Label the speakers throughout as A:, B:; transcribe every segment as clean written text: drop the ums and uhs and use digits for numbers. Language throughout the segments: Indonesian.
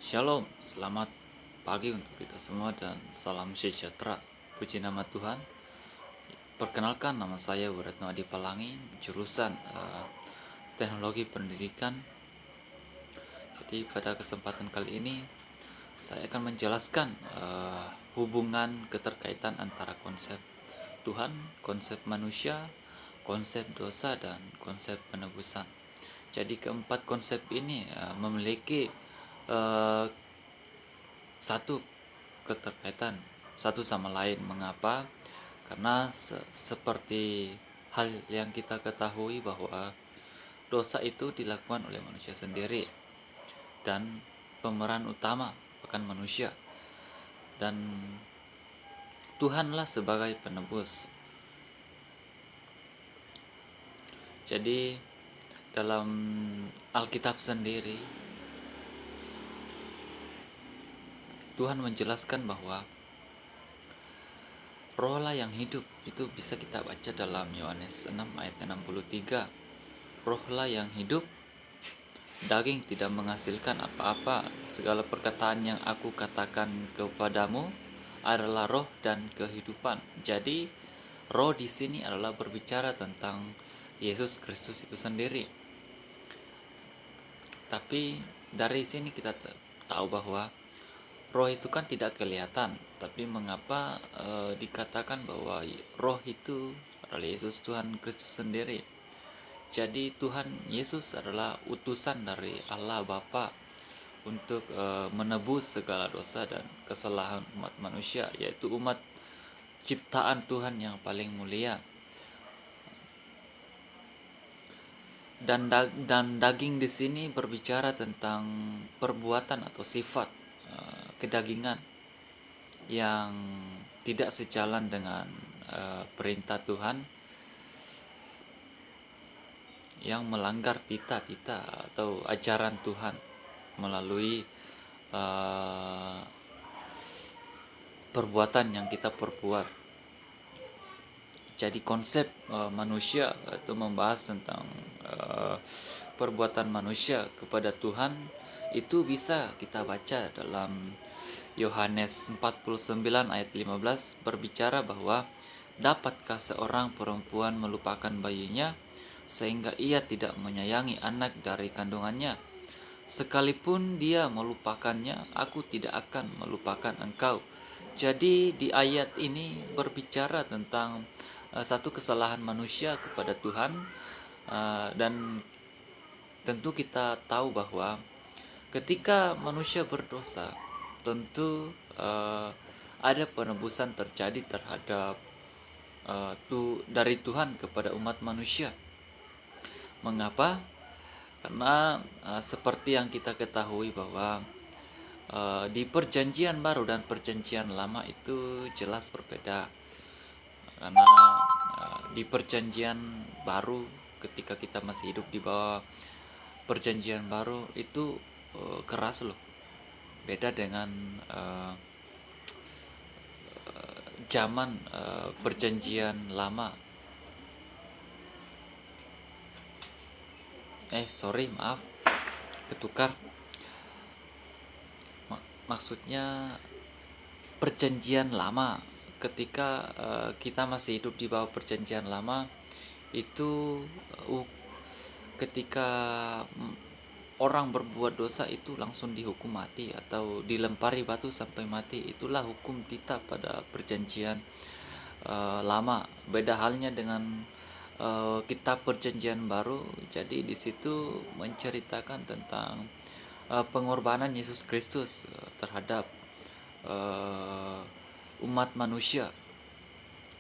A: Shalom, selamat pagi untuk kita semua dan salam sejahtera. Puji nama Tuhan. Perkenalkan, nama saya Wiratno Adi Pelangi, jurusan Teknologi Pendidikan. Jadi pada kesempatan kali ini saya akan menjelaskan hubungan keterkaitan antara konsep Tuhan, konsep manusia, konsep dosa, dan konsep penebusan. Jadi keempat konsep ini memiliki uh, satu keterkaitan satu sama lain. Mengapa? Karena seperti hal yang kita ketahui bahwa dosa itu dilakukan oleh manusia sendiri dan pemeran utama bukan manusia, dan Tuhanlah sebagai penebus. Jadi dalam Alkitab sendiri Tuhan menjelaskan bahwa Rohlah yang hidup, itu bisa kita baca dalam Yohanes 6 ayat 63. Rohlah yang hidup, daging tidak menghasilkan apa-apa. Segala perkataan yang aku katakan kepadamu adalah roh dan kehidupan. Jadi roh di sini adalah berbicara tentang Yesus Kristus itu sendiri. Tapi dari sini kita tahu bahwa roh itu kan tidak kelihatan, tapi mengapa dikatakan bahwa roh itu adalah Yesus Tuhan Kristus sendiri. Jadi Tuhan Yesus adalah utusan dari Allah Bapa untuk menebus segala dosa dan kesalahan umat manusia, yaitu umat ciptaan Tuhan yang paling mulia. Dan daging di sini berbicara tentang perbuatan atau sifat kedagingan yang tidak sejalan dengan perintah Tuhan, yang melanggar tita-tita atau ajaran Tuhan melalui perbuatan yang kita perbuat. Jadi konsep manusia itu membahas tentang perbuatan manusia kepada Tuhan, itu bisa kita baca dalam Yohanes 49 ayat 15, berbicara bahwa dapatkah seorang perempuan melupakan bayinya sehingga ia tidak menyayangi anak dari kandungannya? Sekalipun dia melupakannya, aku tidak akan melupakan engkau. Jadi di ayat ini berbicara tentang satu kesalahan manusia kepada Tuhan, dan tentu kita tahu bahwa ketika manusia berdosa, tentu ada penebusan terjadi terhadap dari Tuhan kepada umat manusia. Mengapa? Karena seperti yang kita ketahui bahwa di perjanjian baru dan perjanjian lama itu jelas berbeda. Karena di perjanjian baru, ketika kita masih hidup di bawah perjanjian baru, itu keras loh. Beda dengan zaman perjanjian lama. Maaf, ketukar. Maksudnya perjanjian lama, ketika kita masih hidup di bawah perjanjian lama, itu ketika orang berbuat dosa itu langsung dihukum mati atau dilempari batu sampai mati. Itulah hukum kita pada perjanjian lama. Beda halnya dengan kitab perjanjian baru. Jadi di situ menceritakan tentang pengorbanan Yesus Kristus terhadap umat manusia.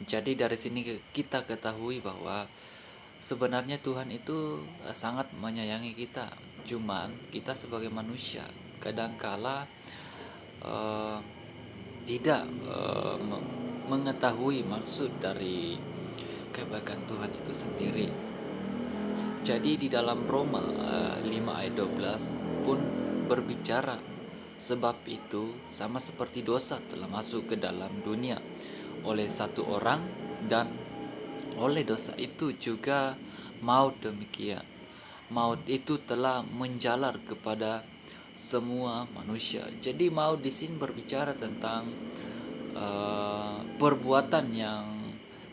A: Jadi dari sini kita ketahui bahwa sebenarnya Tuhan itu sangat menyayangi kita. Cuman kita sebagai manusia kadangkala tidak mengetahui maksud dari kebaikan Tuhan itu sendiri. Jadi di dalam Roma 5 ayat 12 pun berbicara, sebab itu sama seperti dosa telah masuk ke dalam dunia oleh satu orang, dan oleh dosa itu juga maut demikian. Maut itu telah menjalar kepada semua manusia. Jadi mau di sini berbicara tentang perbuatan yang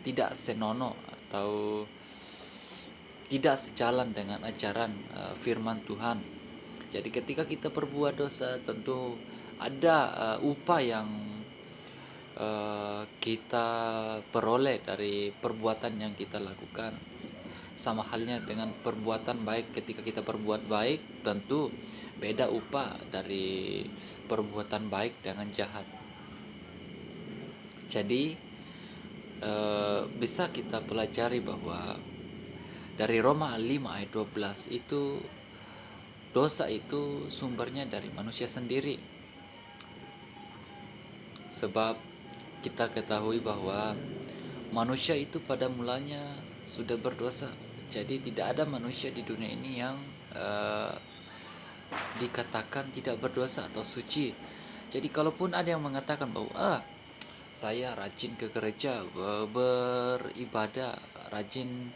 A: tidak senonoh atau tidak sejalan dengan ajaran firman Tuhan. Jadi ketika kita berbuat dosa, tentu ada upah yang kita peroleh dari perbuatan yang kita lakukan. Sama halnya dengan perbuatan baik, ketika kita berbuat baik, tentu beda upah dari perbuatan baik dengan jahat. Jadi bisa kita pelajari bahwa dari Roma 5 ayat 12 itu, dosa itu sumbernya dari manusia sendiri. Sebab kita ketahui bahwa manusia itu pada mulanya sudah berdosa. Jadi tidak ada manusia di dunia ini yang dikatakan tidak berdosa atau suci. Jadi kalaupun ada yang mengatakan bahwa saya rajin ke gereja, beribadah, rajin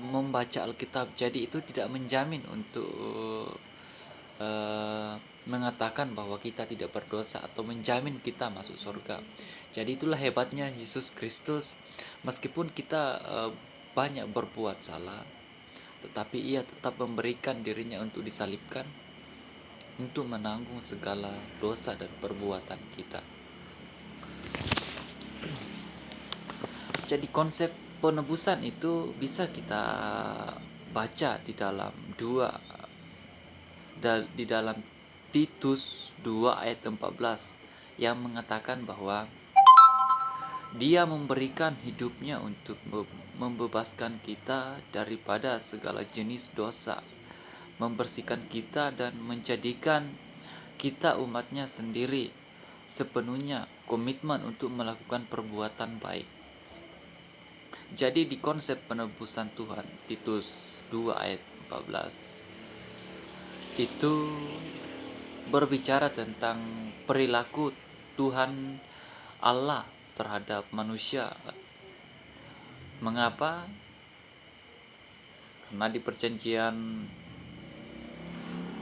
A: membaca Alkitab, jadi itu tidak menjamin untuk mengatakan bahwa kita tidak berdosa atau menjamin kita masuk surga. Jadi itulah hebatnya Yesus Kristus. Meskipun kita banyak berbuat salah, tetapi ia tetap memberikan dirinya untuk disalibkan, untuk menanggung segala dosa dan perbuatan kita. Jadi konsep penebusan itu bisa kita baca di dalam di dalam Titus 2 ayat 14 yang mengatakan bahwa Dia memberikan hidupnya untuk membebaskan kita daripada segala jenis dosa, membersihkan kita dan menjadikan kita umatnya sendiri, sepenuhnya komitmen untuk melakukan perbuatan baik. Jadi di konsep penebusan Tuhan, Titus 2 ayat 14 itu berbicara tentang perilaku Tuhan Allah terhadap manusia. Mengapa? Karena di perjanjian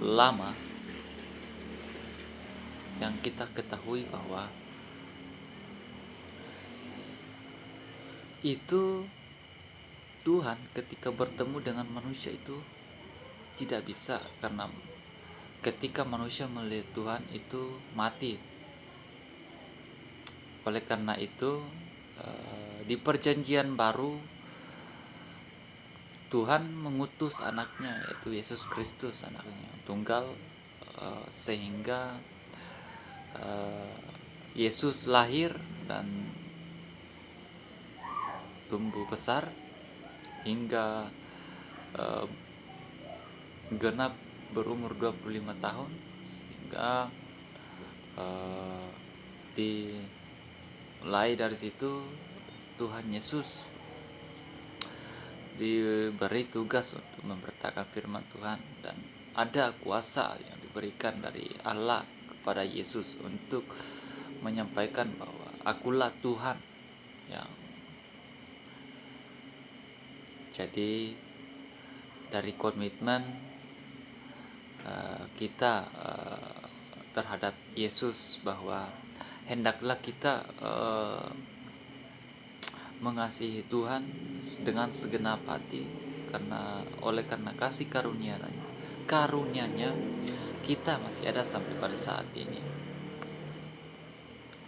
A: lama yang kita ketahui bahwa itu Tuhan ketika bertemu dengan manusia itu tidak bisa, karena ketika manusia melihat Tuhan itu mati. Oleh karena itu di perjanjian baru Tuhan mengutus anaknya, yaitu Yesus Kristus, anaknya tunggal, sehingga Yesus lahir dan tumbuh besar hingga genap berumur 25 tahun, sehingga mulai dari situ Tuhan Yesus diberi tugas untuk memberitakan firman Tuhan, dan ada kuasa yang diberikan dari Allah kepada Yesus untuk menyampaikan bahwa akulah Tuhan. Yang jadi dari komitmen kita terhadap Yesus, bahwa hendaklah kita mengasihi Tuhan dengan segenap hati, karena oleh karena kasih karunia-Nya kita masih ada sampai pada saat ini.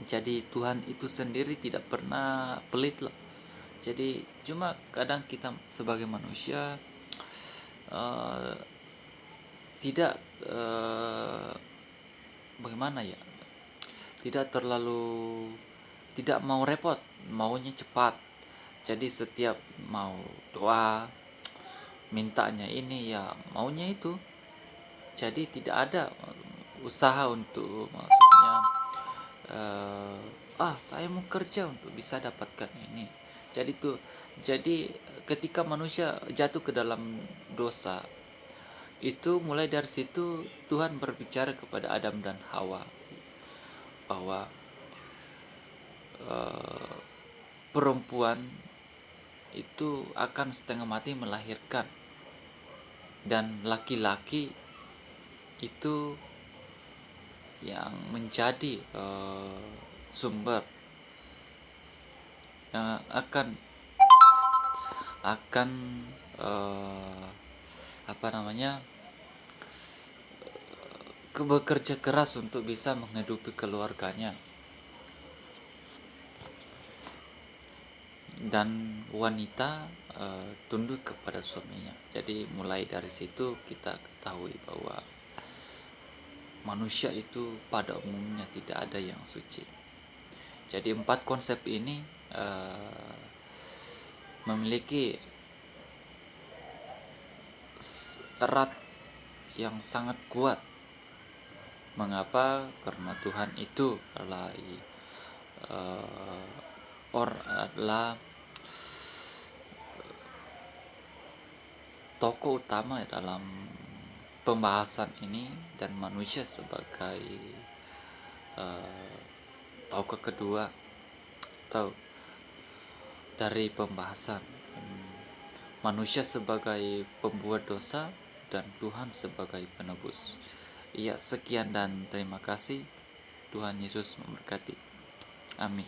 A: Jadi Tuhan itu sendiri tidak pernah pelit loh. Jadi cuma kadang kita sebagai manusia tidak bagaimana ya, tidak mau repot, maunya cepat. Jadi setiap mau doa, mintanya ini ya maunya itu. Jadi tidak ada usaha untuk, maksudnya saya mau kerja untuk bisa dapatkan ini. Jadi ketika manusia jatuh ke dalam dosa itu, mulai dari situ Tuhan berbicara kepada Adam dan Hawa bahwa perempuan itu akan setengah mati melahirkan, dan laki-laki itu yang menjadi sumber yang akan eh, apa namanya bekerja keras untuk bisa menghidupi keluarganya. Dan wanita tunduk kepada suaminya. Jadi mulai dari situ kita ketahui bahwa manusia itu pada umumnya tidak ada yang suci. Jadi 4 konsep ini memiliki erat yang sangat kuat. Mengapa? Karena Tuhan itu adalah tokoh utama dalam pembahasan ini, dan manusia sebagai tokoh kedua atau dari pembahasan. Manusia sebagai pembuat dosa dan Tuhan sebagai penebus. Iya, sekian dan terima kasih. Tuhan Yesus memberkati. Amin.